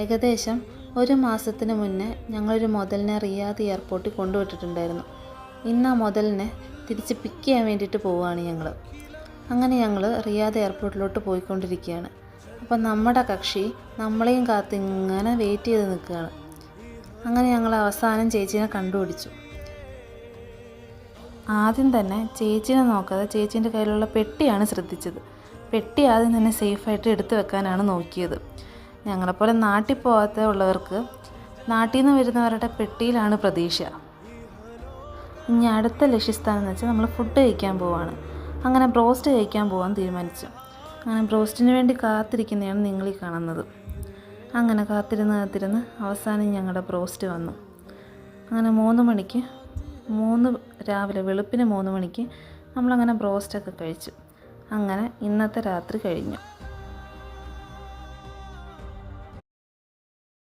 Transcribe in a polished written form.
ഏകദേശം ഒരു മാസത്തിന് മുന്നേ ഞങ്ങളൊരു മുതലിനെ റിയാദ് എയർപോർട്ടിൽ കൊണ്ടുവിട്ടിട്ടുണ്ടായിരുന്നു. ഇന്ന് ആ മുതലിനെ തിരിച്ച് പിക്ക് ചെയ്യാൻ വേണ്ടിയിട്ട് പോവുകയാണ് ഞങ്ങൾ. അങ്ങനെ ഞങ്ങൾ റിയാദ് എയർപോർട്ടിലോട്ട് പോയിക്കൊണ്ടിരിക്കുകയാണ്. അപ്പം നമ്മുടെ കക്ഷി നമ്മളെയും കാത്ത് ഇങ്ങനെ വെയിറ്റ് ചെയ്ത് നിൽക്കുകയാണ്. അങ്ങനെ ഞങ്ങൾ അവസാനം ചേച്ചീനെ കണ്ടുപിടിച്ചു. ആദ്യം തന്നെ ചേച്ചീനെ നോക്കാതെ ചേച്ചീൻ്റെ കയ്യിലുള്ള പെട്ടിയാണ് ശ്രദ്ധിച്ചത്. പെട്ടി ആദ്യം തന്നെ സേഫായിട്ട് എടുത്തു വെക്കാനാണ് നോക്കിയത്. ഞങ്ങളെപ്പോലെ നാട്ടിൽ പോകാത്ത ഉള്ളവർക്ക് നാട്ടിൽ നിന്ന് വരുന്നവരുടെ പെട്ടിയിലാണ് പ്രതീക്ഷ. ഇനി അടുത്ത ലക്ഷ്യസ്ഥാനം എന്ന് വെച്ചാൽ നമ്മൾ ഫുഡ് കഴിക്കാൻ പോവാണ്. അങ്ങനെ ബ്രോസ്റ്റ് കഴിക്കാൻ പോകാൻ തീരുമാനിച്ചു. അങ്ങനെ ബ്രോസ്റ്റിന് വേണ്ടി കാത്തിരിക്കുന്നതാണ് നിങ്ങളീ കാണുന്നത്. അങ്ങനെ കാത്തിരുന്ന് അവസാനം ഞങ്ങളുടെ ബ്രോസ്റ്റ് വന്നു. അങ്ങനെ 3 മണിക്ക് രാവിലെ വെളുപ്പിന് 3 മണിക്ക് നമ്മളങ്ങനെ ബ്രോസ്റ്റൊക്കെ കഴിച്ചു. അങ്ങനെ ഇന്നത്തെ രാത്രി കഴിഞ്ഞു.